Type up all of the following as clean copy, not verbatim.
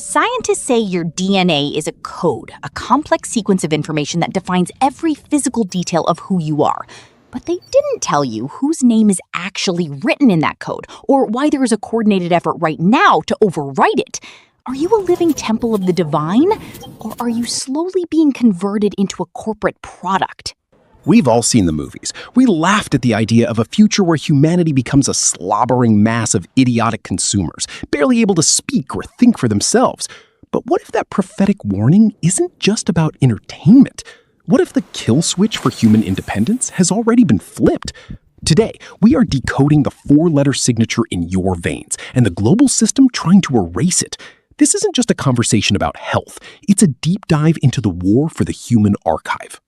Scientists say your DNA is a code, a complex sequence of information that defines every physical detail of who you are. But they didn't tell you whose name is actually written in that code, or why there is a coordinated effort right now to overwrite it. Are you a living temple of the divine, or are you slowly being converted into a corporate product? We've all seen the movies. We laughed at the idea of a future where humanity becomes a slobbering mass of idiotic consumers, barely able to speak or think for themselves. But what if that prophetic warning isn't just about entertainment? What if the kill switch for human independence has already been flipped? Today, we are decoding the four-letter signature in your veins and the global system trying to erase it. This isn't just a conversation about health. It's a deep dive into the war for the human archive.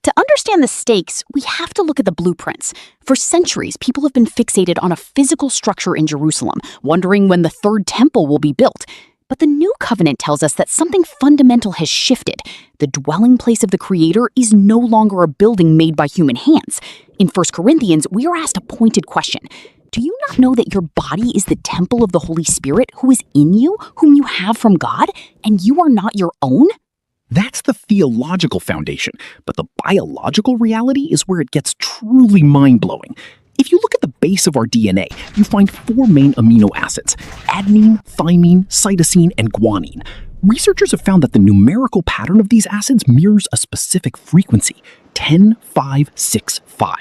To understand the stakes, we have to look at the blueprints. For centuries, people have been fixated on a physical structure in Jerusalem, wondering when the third temple will be built. But the New Covenant tells us that something fundamental has shifted. The dwelling place of the Creator is no longer a building made by human hands. In 1 Corinthians, we are asked a pointed question. Do you not know that your body is the temple of the Holy Spirit who is in you, whom you have from God, and you are not your own? That's the theological foundation, but the biological reality is where it gets truly mind-blowing. If you look at the base of our DNA, you find four main amino acids: adenine, thymine, cytosine, and guanine. Researchers have found that the numerical pattern of these acids mirrors a specific frequency, 10, 5, 6, 5.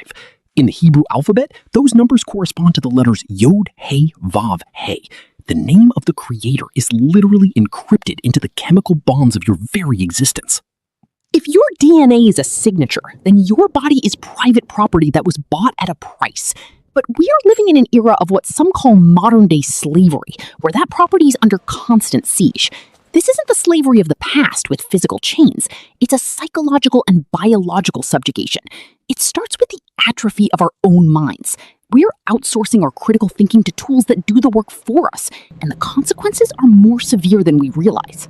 In the Hebrew alphabet, those numbers correspond to the letters Yod, He, Vav, He. The name of the Creator is literally encrypted into the chemical bonds of your very existence. If your DNA is a signature, then your body is private property that was bought at a price. But we are living in an era of what some call modern-day slavery, where that property is under constant siege. This isn't the slavery of the past with physical chains. It's a psychological and biological subjugation. It starts with the atrophy of our own minds. We're outsourcing our critical thinking to tools that do the work for us, and the consequences are more severe than we realize.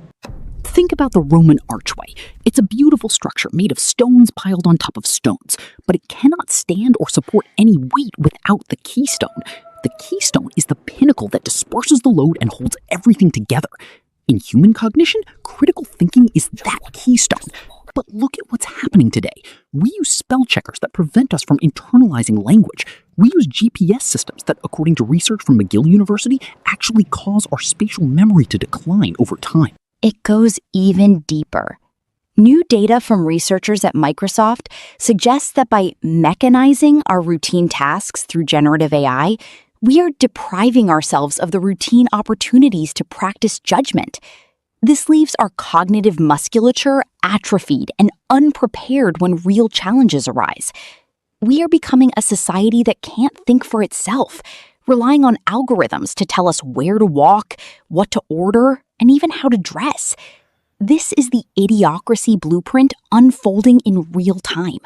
Think about the Roman archway. It's a beautiful structure made of stones piled on top of stones, but it cannot stand or support any weight without the keystone. The keystone is the pinnacle that disperses the load and holds everything together. In human cognition, critical thinking is that keystone. But look at what's happening today. We use spell checkers that prevent us from internalizing language. We use GPS systems that, according to research from McGill University, actually cause our spatial memory to decline over time. It goes even deeper. New data from researchers at Microsoft suggests that by mechanizing our routine tasks through generative AI, we are depriving ourselves of the routine opportunities to practice judgment. This leaves our cognitive musculature atrophied and unprepared when real challenges arise. We are becoming a society that can't think for itself, relying on algorithms to tell us where to walk, what to order, and even how to dress. This is the idiocracy blueprint unfolding in real time.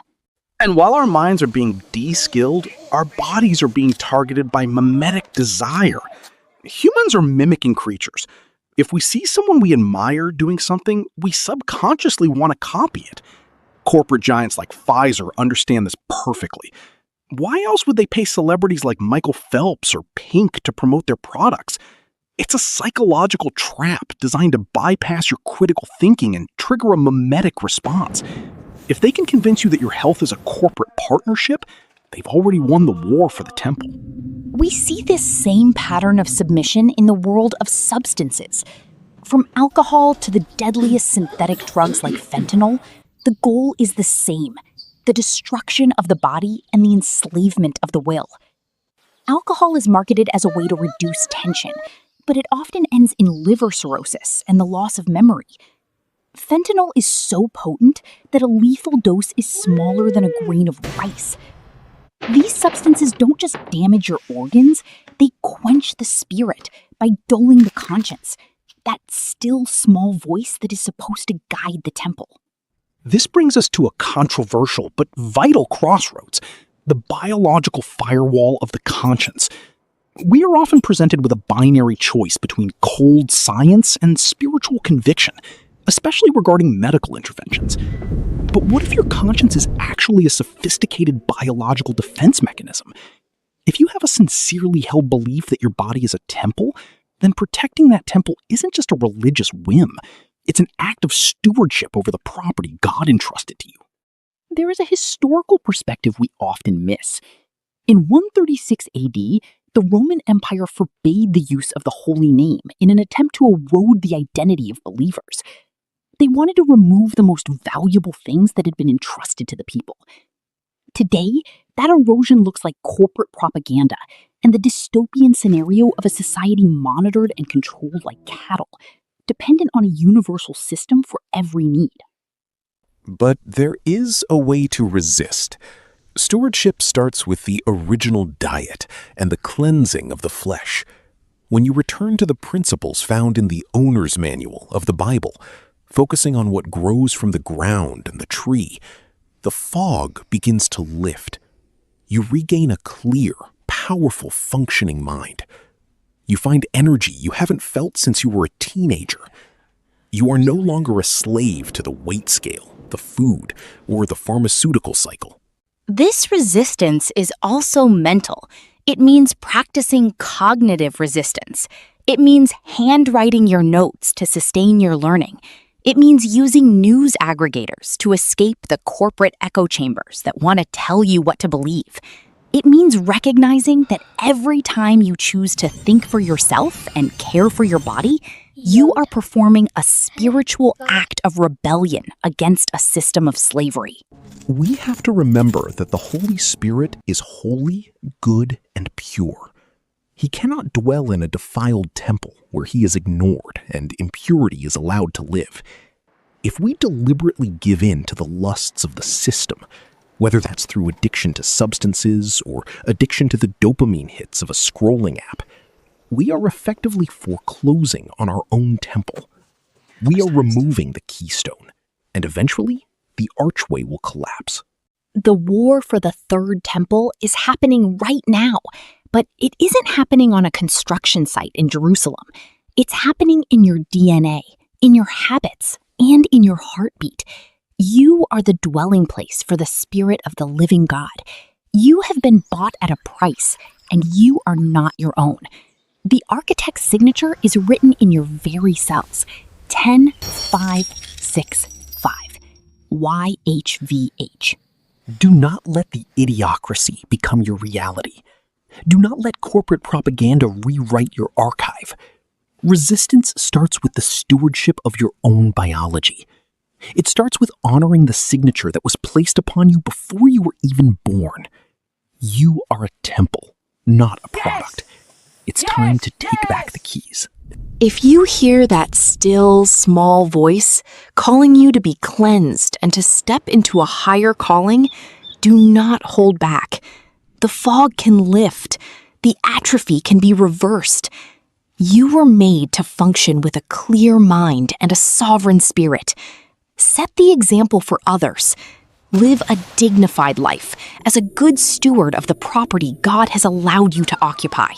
And while our minds are being de-skilled, our bodies are being targeted by mimetic desire. Humans are mimicking creatures. If we see someone we admire doing something, we subconsciously want to copy it. Corporate giants like Pfizer understand this perfectly. Why else would they pay celebrities like Michael Phelps or Pink to promote their products? It's a psychological trap designed to bypass your critical thinking and trigger a mimetic response. If they can convince you that your health is a corporate partnership, they've already won the war for the temple. We see this same pattern of submission in the world of substances. From alcohol to the deadliest synthetic drugs like fentanyl, the goal is the same: the destruction of the body and the enslavement of the will. Alcohol is marketed as a way to reduce tension, but it often ends in liver cirrhosis and the loss of memory. Fentanyl is so potent that a lethal dose is smaller than a grain of rice. These substances don't just damage your organs, they quench the spirit by dulling the conscience, that still small voice that is supposed to guide the temple. This brings us to a controversial but vital crossroads: the biological firewall of the conscience. We are often presented with a binary choice between cold science and spiritual conviction, especially regarding medical interventions. But what if your conscience is actually a sophisticated biological defense mechanism? If you have a sincerely held belief that your body is a temple, then protecting that temple isn't just a religious whim. It's an act of stewardship over the property God entrusted to you. There is a historical perspective we often miss. In 136 AD, the Roman Empire forbade the use of the holy name in an attempt to erode the identity of believers. They wanted to remove the most valuable things that had been entrusted to the people. Today, that erosion looks like corporate propaganda and the dystopian scenario of a society monitored and controlled like cattle, dependent on a universal system for every need. But there is a way to resist. Stewardship starts with the original diet and the cleansing of the flesh. When you return to the principles found in the owner's manual of the Bible, focusing on what grows from the ground and the tree, the fog begins to lift. You regain a clear, powerful, functioning mind. You find energy you haven't felt since you were a teenager. You are no longer a slave to the weight scale, the food, or the pharmaceutical cycle. This resistance is also mental. It means practicing cognitive resistance. It means handwriting your notes to sustain your learning. It means using news aggregators to escape the corporate echo chambers that want to tell you what to believe. It means recognizing that every time you choose to think for yourself and care for your body, you are performing a spiritual act of rebellion against a system of slavery. We have to remember that the Holy Spirit is holy, good, and pure. He cannot dwell in a defiled temple where he is ignored and impurity is allowed to live. If we deliberately give in to the lusts of the system, whether that's through addiction to substances or addiction to the dopamine hits of a scrolling app, we are effectively foreclosing on our own temple. We are removing the keystone, and eventually, the archway will collapse. The war for the third temple is happening right now, but it isn't happening on a construction site in Jerusalem. It's happening in your DNA, in your habits, and in your heartbeat. You are the dwelling place for the Spirit of the living God. You have been bought at a price, and you are not your own. The architect's signature is written in your very cells. 10565. YHVH. Do not let the idiocracy become your reality. Do not let corporate propaganda rewrite your archive. Resistance starts with the stewardship of your own biology. It starts with honoring the signature that was placed upon you before you were even born. You are a temple, not a product. It's time to take back the keys. If you hear that still, small voice calling you to be cleansed and to step into a higher calling, do not hold back. The fog can lift. The atrophy can be reversed. You were made to function with a clear mind and a sovereign spirit. Set the example for others. Live a dignified life as a good steward of the property God has allowed you to occupy.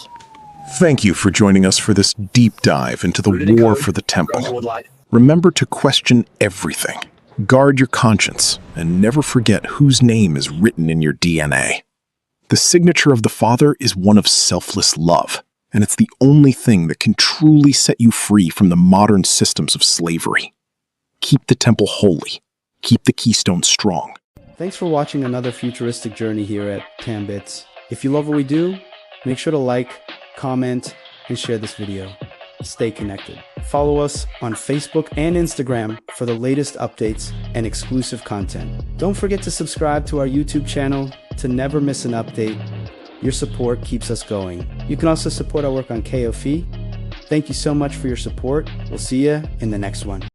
Thank you for joining us for this deep dive into the war for the temple. Remember to question everything. Guard your conscience and never forget whose name is written in your DNA. The signature of the Father is one of selfless love, and it's the only thing that can truly set you free from the modern systems of slavery. Keep the temple holy. Keep the keystone strong. Thanks for watching another futuristic journey here at Tam BytZ. If you love what we do, make sure to like, comment, and share this video. Stay connected. Follow us on Facebook and Instagram for the latest updates and exclusive content. Don't forget to subscribe to our YouTube channel to never miss an update. Your support keeps us going. You can also support our work on Ko-fi. Thank you so much for your support. We'll see you in the next one.